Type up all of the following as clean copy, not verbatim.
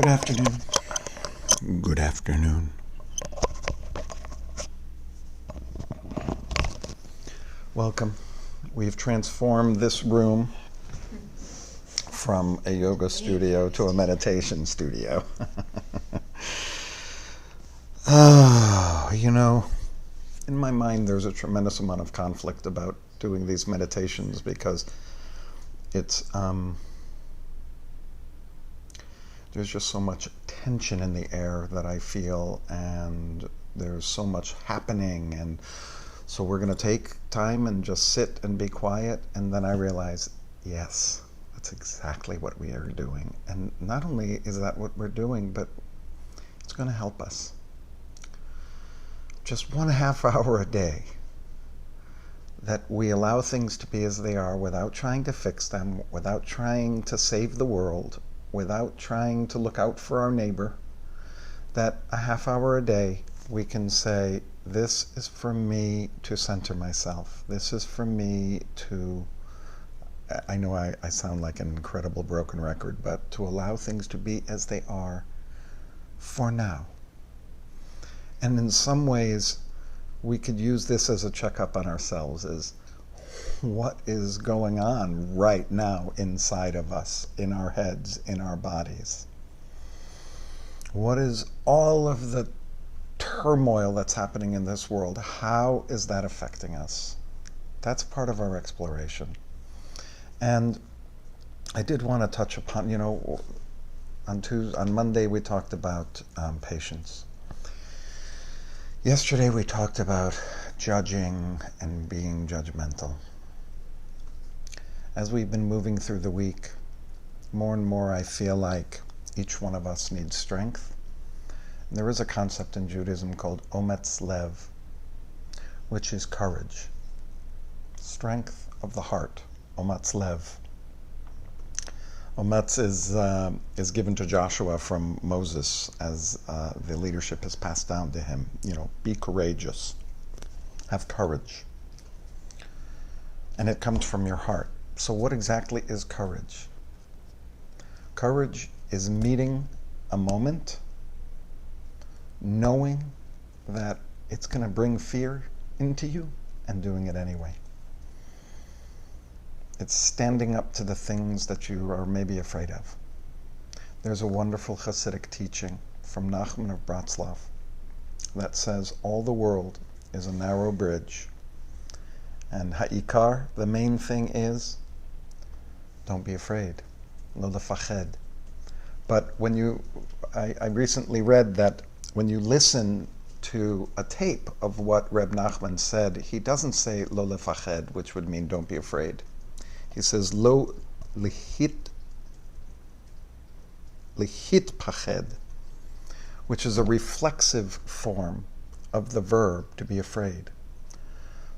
Good afternoon. Good afternoon. Welcome. We've transformed this room from a yoga studio to a meditation studio. In my mind there's a tremendous amount of conflict about doing these meditations because it's there's just so much tension in the air that I feel, and there's so much happening, and so we're going to take time and just sit and be quiet. And then I realize, yes, that's exactly what we are doing. And not only is that what we're doing, but it's going to help us. Just 1.5 hour a day that we allow things to be as they are without trying to fix them, without trying to save the world, without trying to look out for our neighbor, that a 1/2 hour a day we can say, this is for me to center myself. This is for me to, I know I sound like an incredible broken record, but to allow things to be as they are for now. And in some ways, we could use this as a checkup on ourselves, as what is going on right now inside of us, in our heads, in our bodies? What is all of the turmoil that's happening in this world? How is that affecting us? That's part of our exploration. And I did want to touch upon, on Monday we talked about patience. Yesterday we talked about judging and being judgmental. As we've been moving through the week, more and more I feel like each one of us needs strength. And there is a concept in Judaism called ometz lev, which is courage. Strength of the heart, ometz lev. Ometz is given to Joshua from Moses as the leadership is passed down to him. Be courageous, have courage. And it comes from your heart. So what exactly is courage? Courage is meeting a moment, knowing that it's going to bring fear into you and doing it anyway. It's standing up to the things that you are maybe afraid of. There's a wonderful Hasidic teaching from Nachman of Bratslav that says all the world is a narrow bridge, and ha'ikar, the main thing is, don't be afraid, lo lefached. But I recently read that when you listen to a tape of what Reb Nachman said, he doesn't say lo lefached, which would mean don't be afraid. He says lo lihit pached, which is a reflexive form of the verb to be afraid.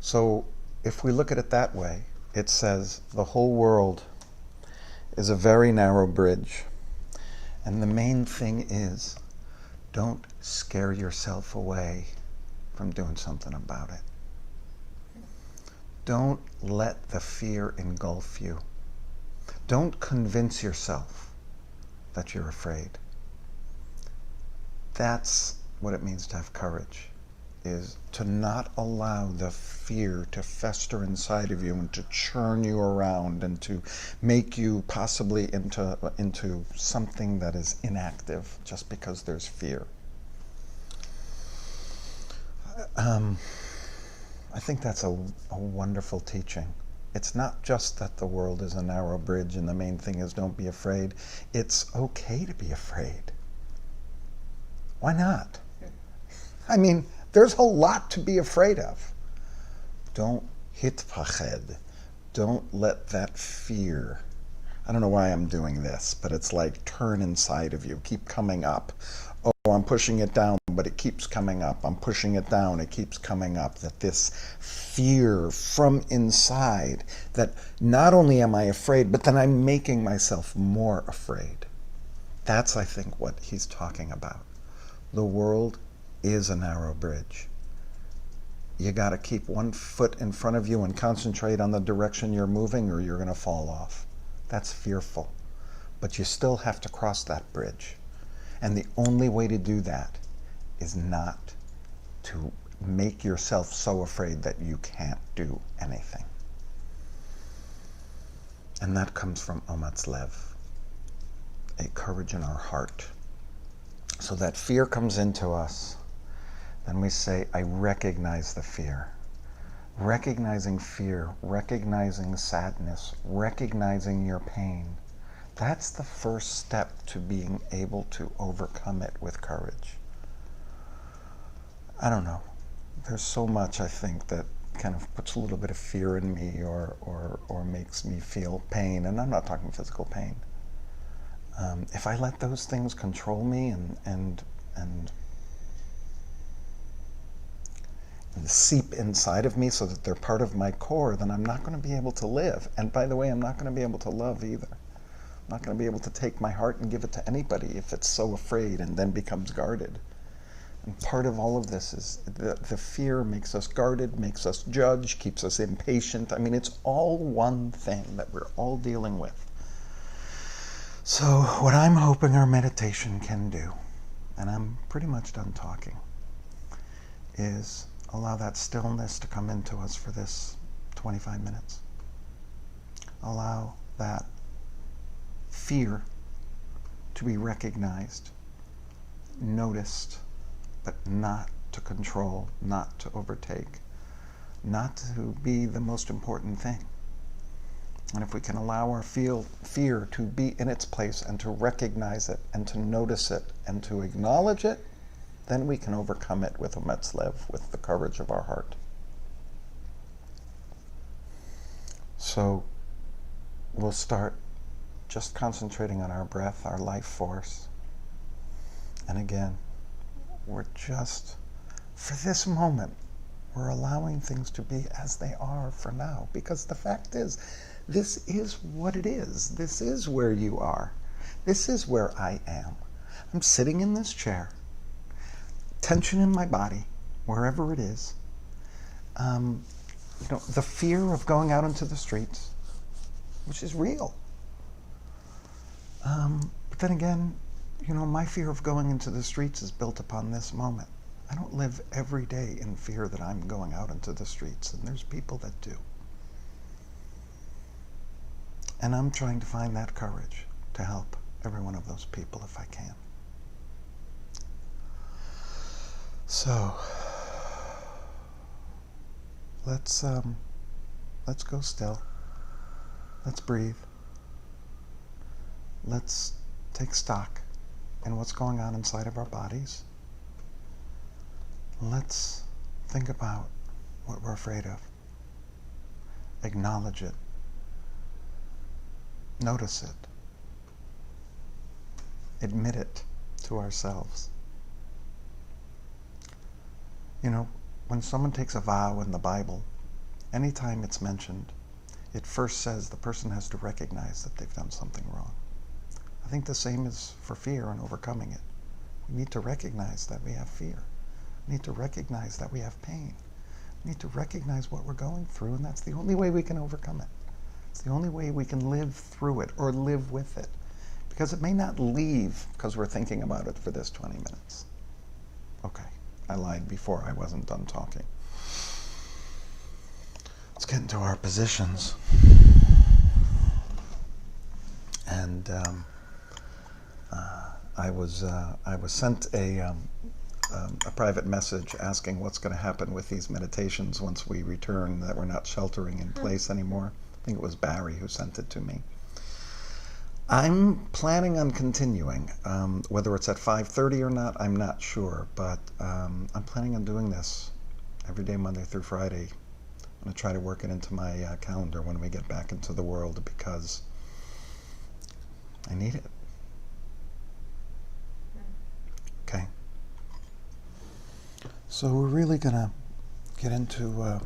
So if we look at it that way, it says the whole world is a very narrow bridge. And the main thing is, don't scare yourself away from doing something about it. Don't let the fear engulf you. Don't convince yourself that you're afraid. That's what it means to have courage, is to not allow the fear to fester inside of you and to churn you around and to make you possibly into something that is inactive just because there's fear. I think that's a wonderful teaching. It's not just that the world is a narrow bridge and the main thing is don't be afraid. It's okay to be afraid. Why not? I mean, there's a lot to be afraid of. Don't hitpached. Don't let that fear, I don't know why I'm doing this, but it's like turn inside of you, keep coming up. Oh, I'm pushing it down, but it keeps coming up. I'm pushing it down, it keeps coming up. That this fear from inside, that not only am I afraid, but then I'm making myself more afraid. That's, I think, what he's talking about. The world is a narrow bridge. You got to keep one foot in front of you and concentrate on the direction you're moving, or you're going to fall off. That's fearful. But you still have to cross that bridge. And the only way to do that is not to make yourself so afraid that you can't do anything. And that comes from Ometz Lev, a courage in our heart. So that fear comes into us, then we say, I recognize the fear. Recognizing fear, recognizing sadness, recognizing your pain, that's the first step to being able to overcome it with courage. I don't know. There's so much, I think, that kind of puts a little bit of fear in me or makes me feel pain. And I'm not talking physical pain. If I let those things control me and seep inside of me so that they're part of my core, then I'm not going to be able to live. And by the way, I'm not going to be able to love either. I'm not going to be able to take my heart and give it to anybody if it's so afraid and then becomes guarded. And part of all of this is the fear makes us guarded, makes us judge, keeps us impatient. I mean, it's all one thing that we're all dealing with. So what I'm hoping our meditation can do, and I'm pretty much done talking, is allow that stillness to come into us for this 25 minutes. Allow that fear to be recognized, noticed, but not to control, not to overtake, not to be the most important thing. And if we can allow our fear to be in its place and to recognize it and to notice it and to acknowledge it, then we can overcome it with Ometz Lev, with the courage of our heart. So we'll start just concentrating on our breath, our life force. And again, we're just, for this moment, we're allowing things to be as they are for now. Because the fact is, this is what it is. This is where you are. This is where I am. I'm sitting in this chair, tension in my body, wherever it is. The fear of going out into the streets, which is real. But then again, my fear of going into the streets is built upon this moment. I don't live every day in fear that I'm going out into the streets, and there's people that do. And I'm trying to find that courage to help every one of those people if I can. So let's go still. Let's breathe. Let's take stock in what's going on inside of our bodies. Let's think about what we're afraid of. Acknowledge it. Notice it. Admit it to ourselves. When someone takes a vow in the Bible, anytime it's mentioned, it first says the person has to recognize that they've done something wrong. I think the same is for fear and overcoming it. We need to recognize that we have fear. We need to recognize that we have pain. We need to recognize what we're going through, and that's the only way we can overcome it. It's the only way we can live through it or live with it. Because it may not leave because we're thinking about it for this 20 minutes. Okay, I lied before. I wasn't done talking. Let's get into our positions. And I was sent a private message asking what's going to happen with these meditations once we return, that we're not sheltering in place anymore. I think it was Barry who sent it to me. I'm planning on continuing. Whether it's at 5:30 or not, I'm not sure. But I'm planning on doing this every day, Monday through Friday. I'm going to try to work it into my calendar when we get back into the world, because I need it. Okay. So we're really going to get into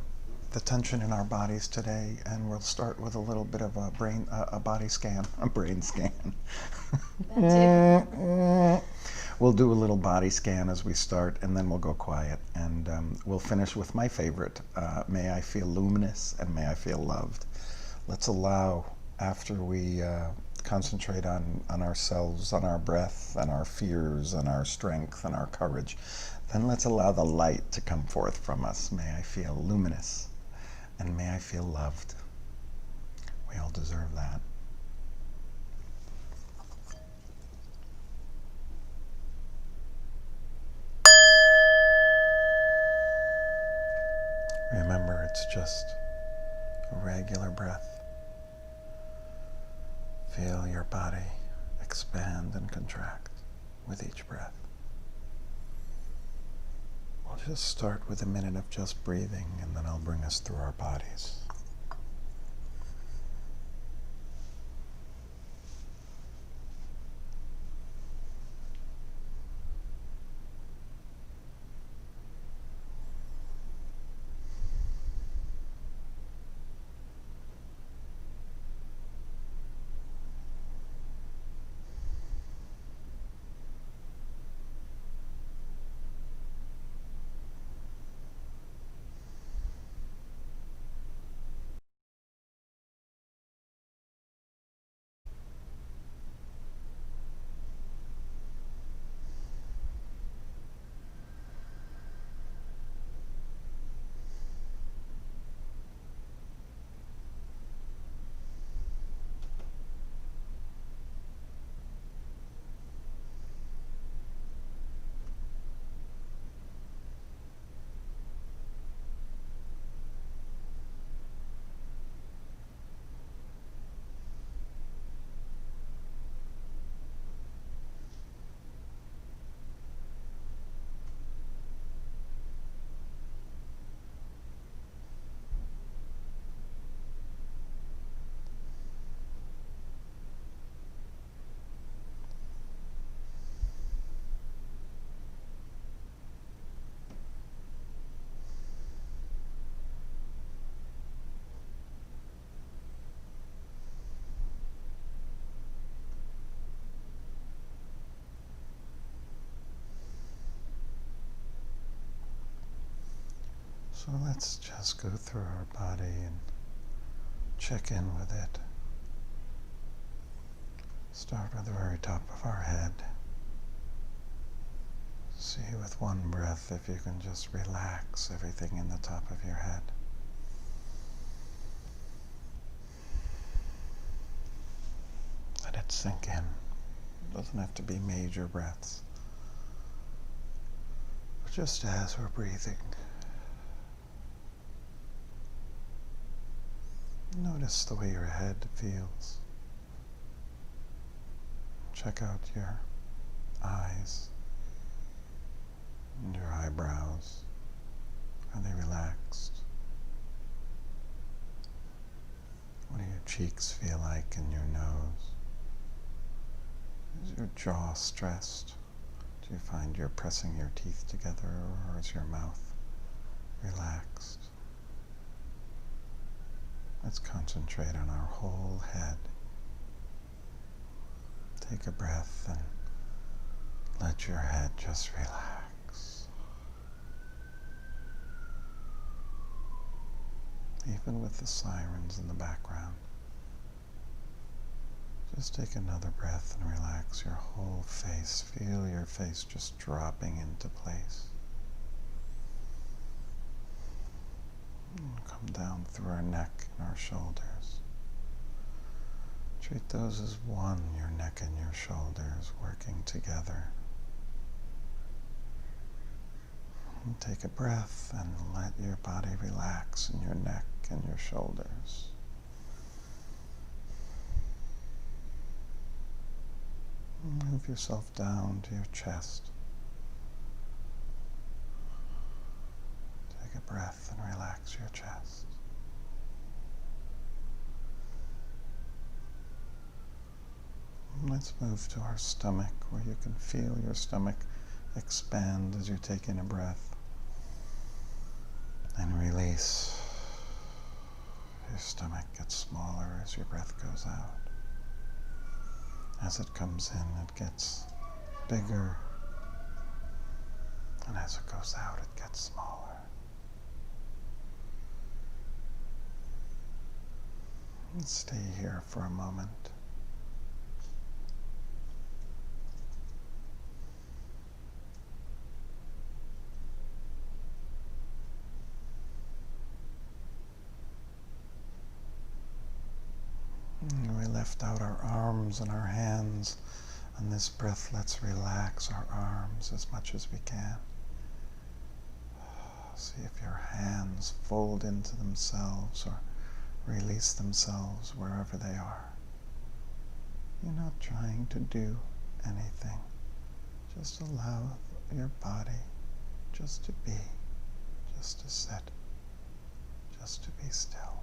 the tension in our bodies today, and we'll start with a little bit of a brain scan. We'll do a little body scan as we start, and then we'll go quiet, and we'll finish with my favorite, may I feel luminous and may I feel loved. Let's allow, after we concentrate on ourselves, on our breath, and our fears, and our strength, and our courage, then let's allow the light to come forth from us. May I feel luminous, and may I feel loved. We all deserve that. Remember, it's just a regular breath. Feel your body expand and contract with each breath. We'll just start with a minute of just breathing, and then I'll bring us through our bodies. So let's just go through our body and check in with it. Start with the very top of our head. See with one breath if you can just relax everything in the top of your head. Let it sink in. It doesn't have to be major breaths. But just as we're breathing, notice the way your head feels. Check out your eyes and your eyebrows. Are they relaxed? What do your cheeks feel like in your nose? Is your jaw stressed? Do you find you're pressing your teeth together, or is your mouth relaxed? Let's concentrate on our whole head. Take a breath and let your head just relax. Even with the sirens in the background, just take another breath and relax your whole face. Feel your face just dropping into place. Come down through our neck and our shoulders. Treat those as one, your neck and your shoulders working together. And take a breath and let your body relax in your neck and your shoulders. Move yourself down to your chest. Take a breath and relax your chest. Let's move to our stomach, where you can feel your stomach expand as you're taking a breath. And release. Your stomach gets smaller as your breath goes out. As it comes in, it gets bigger. And as it goes out, it gets smaller. And stay here for a moment. lift out our arms and our hands. On this breath, let's relax our arms as much as we can. See if your hands fold into themselves or release themselves wherever they are. You're not trying to do anything. Just allow your body just to be, just to sit, just to be still.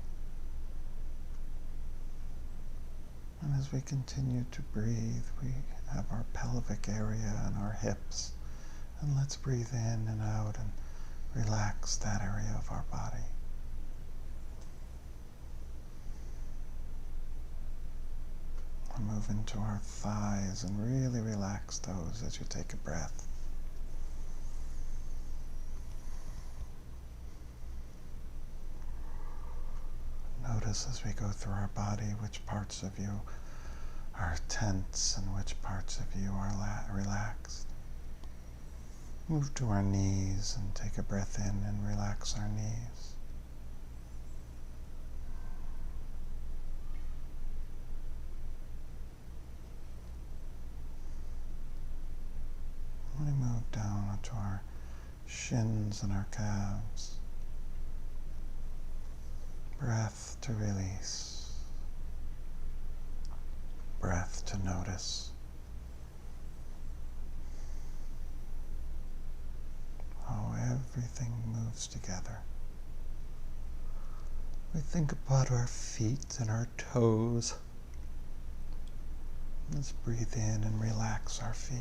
And as we continue to breathe, we have our pelvic area and our hips. And let's breathe in and out and relax that area of our body. And move into our thighs and really relax those as you take a breath. Notice as we go through our body which parts of you are tense and which parts of you are relaxed. Move to our knees and take a breath in and relax our knees. We move down to our shins and our calves. Breath to release. Breath to notice. How everything moves together. We think about our feet and our toes. Let's breathe in and relax our feet.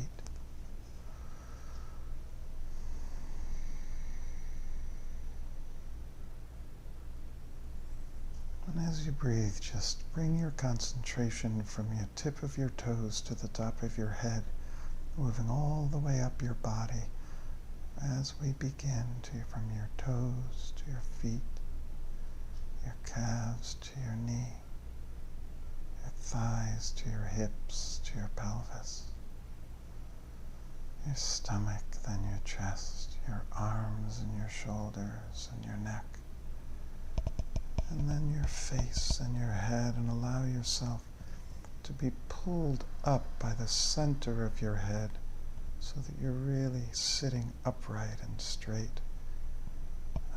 And as you breathe, just bring your concentration from your tip of your toes to the top of your head, moving all the way up your body as we begin from your toes to your feet, your calves to your knee, your thighs to your hips to your pelvis, your stomach, then your chest, your arms and your shoulders and your neck. And then your face and your head, and allow yourself to be pulled up by the center of your head so that you're really sitting upright and straight.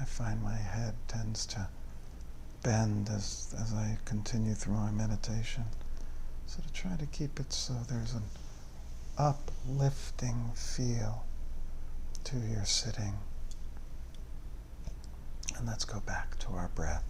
I find my head tends to bend as I continue through my meditation. So to try to keep it so there's an uplifting feel to your sitting. And let's go back to our breath.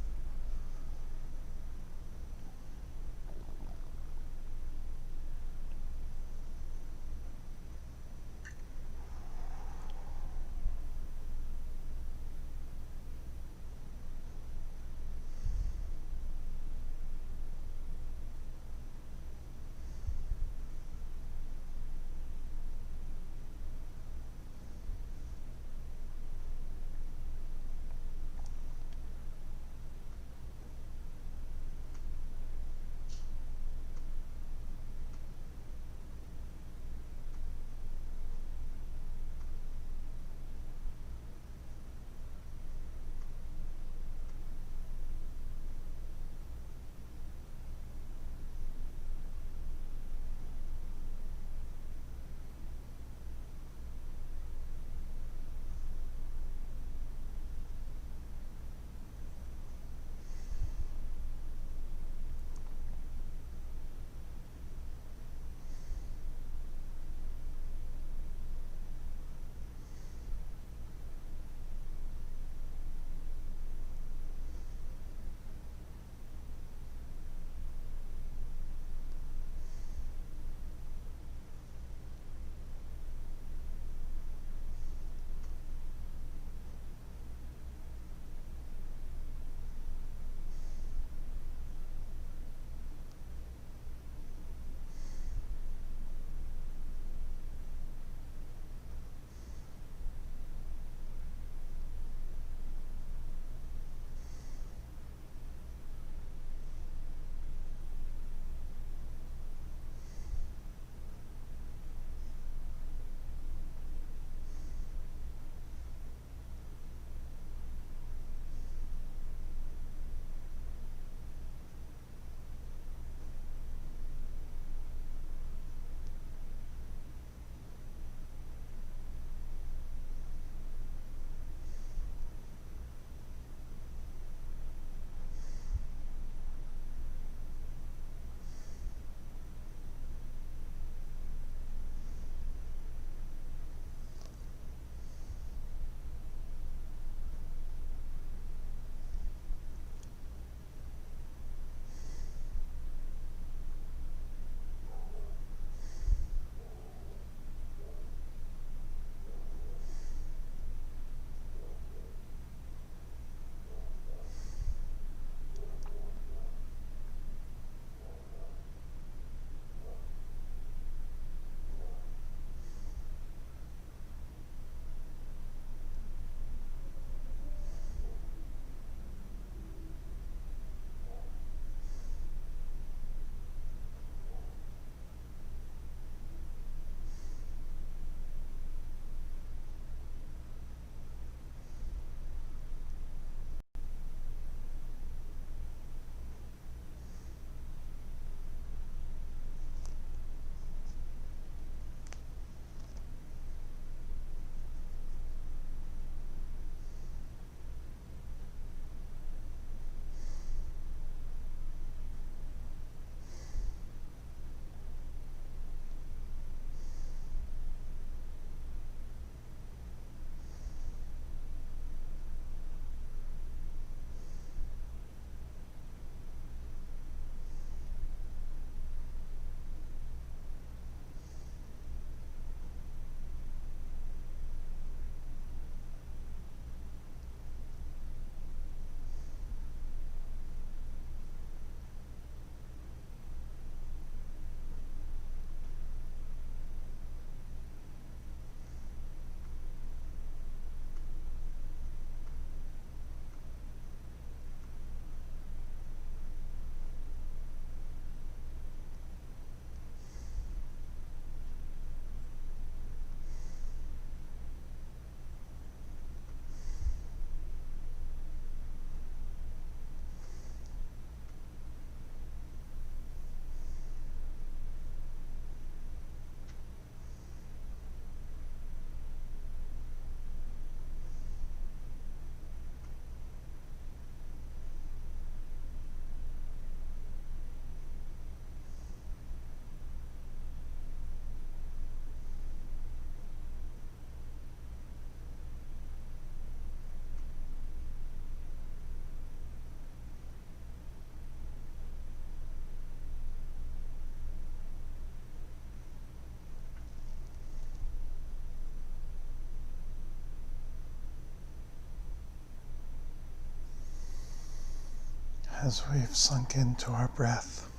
As we've sunk into our breath,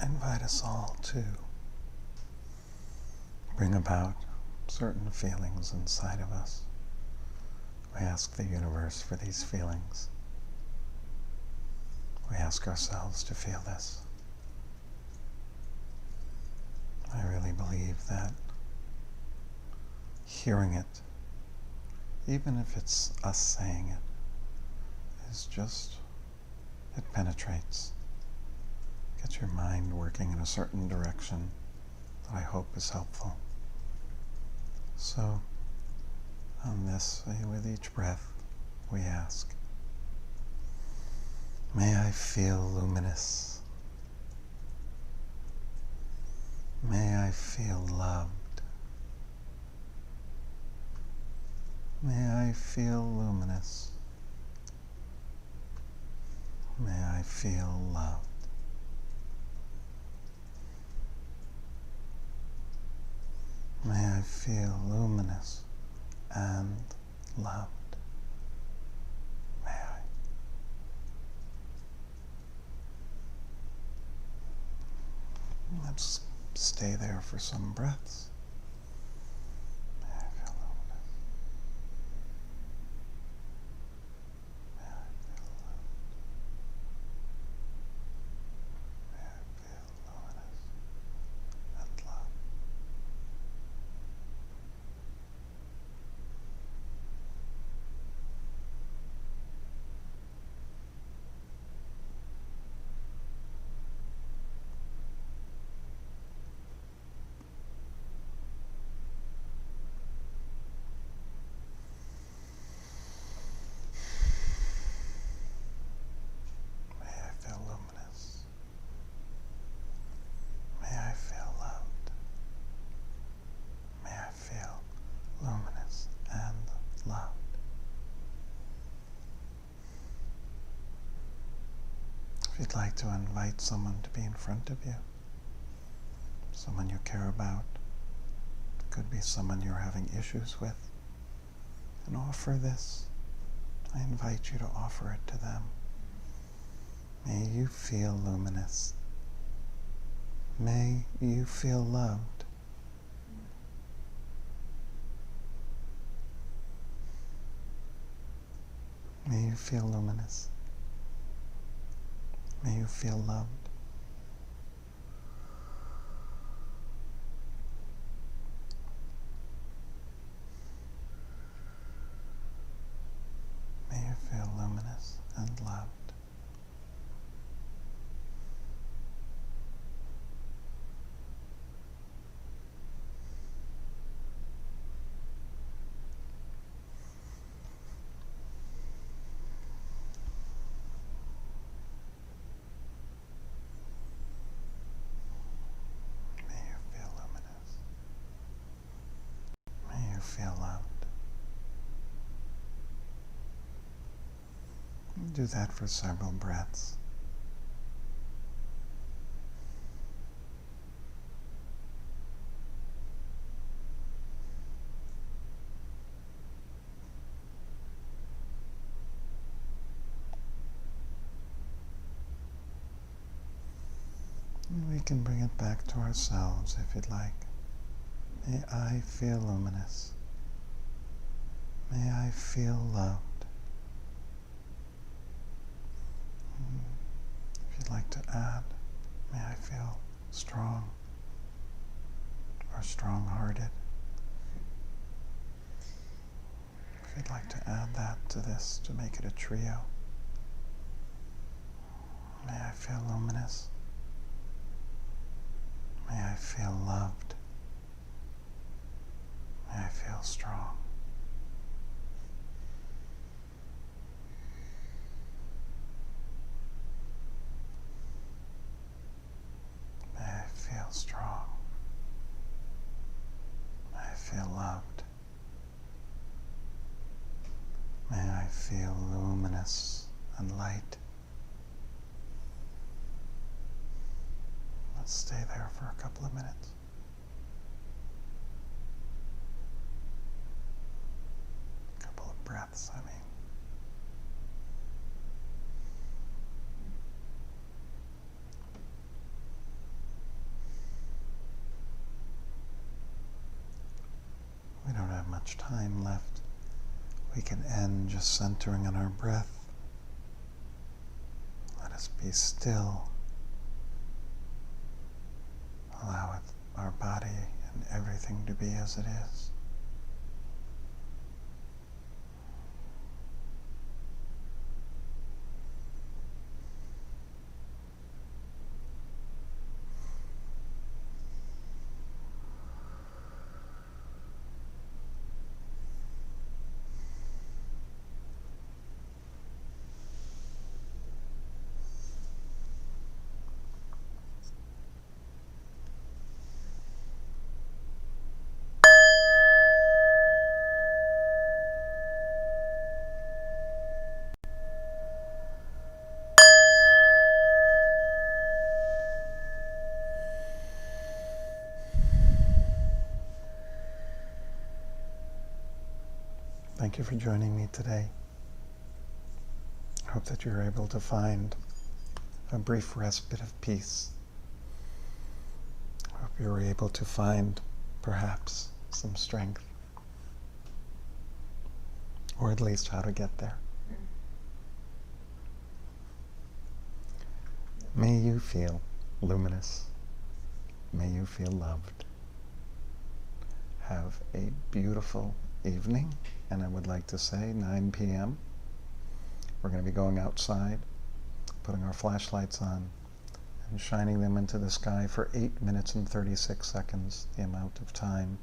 I invite us all to bring about certain feelings inside of us. We ask the universe for these feelings. We ask ourselves to feel this. I really believe that hearing it, even if it's us saying it, is just, it penetrates. Gets your mind working in a certain direction that I hope is helpful. So, on this, with each breath, we ask, may I feel luminous. May I feel loved. May I feel luminous. May I feel loved. May I feel luminous and loved. May I. Let's stay there for some breaths. May I feel luminous. May I feel loved. May I feel luminous and loved. May I feel luminous. May I feel loved. May I feel luminous and loved. If you'd like to invite someone to be in front of you, someone you care about, it could be someone you're having issues with, and offer this. I invite you to offer it to them. May you feel luminous. May you feel loved. May you feel luminous. May you feel loved. May you feel luminous and loved. May you feel luminous. May you feel loved. Do that for several breaths. And we can bring it back to ourselves if you'd like. May I feel luminous. May I feel loved. If you'd like to add, may I feel strong or strong-hearted. If you'd like to add that to this to make it a trio, may I feel luminous. May I feel loved. May I feel strong. May I feel strong. May I feel loved. May I feel luminous and light. Let's stay there for a couple of minutes. A couple of breaths, I mean. much time left. We can end just centering on our breath. Let us be still. Allow our body and everything to be as it is. Thank you for joining me today. I hope that you're able to find a brief respite of peace. I hope you're able to find perhaps some strength, or at least how to get there. May you feel luminous. May you feel loved. Have a beautiful evening, and I would like to say 9 p.m. We're going to be going outside, putting our flashlights on, and shining them into the sky for 8 minutes and 36 seconds, the amount of time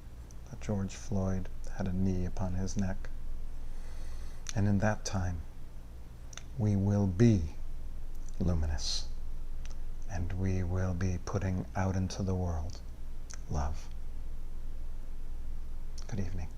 that George Floyd had a knee upon his neck. And in that time, we will be luminous, and we will be putting out into the world love. Good evening.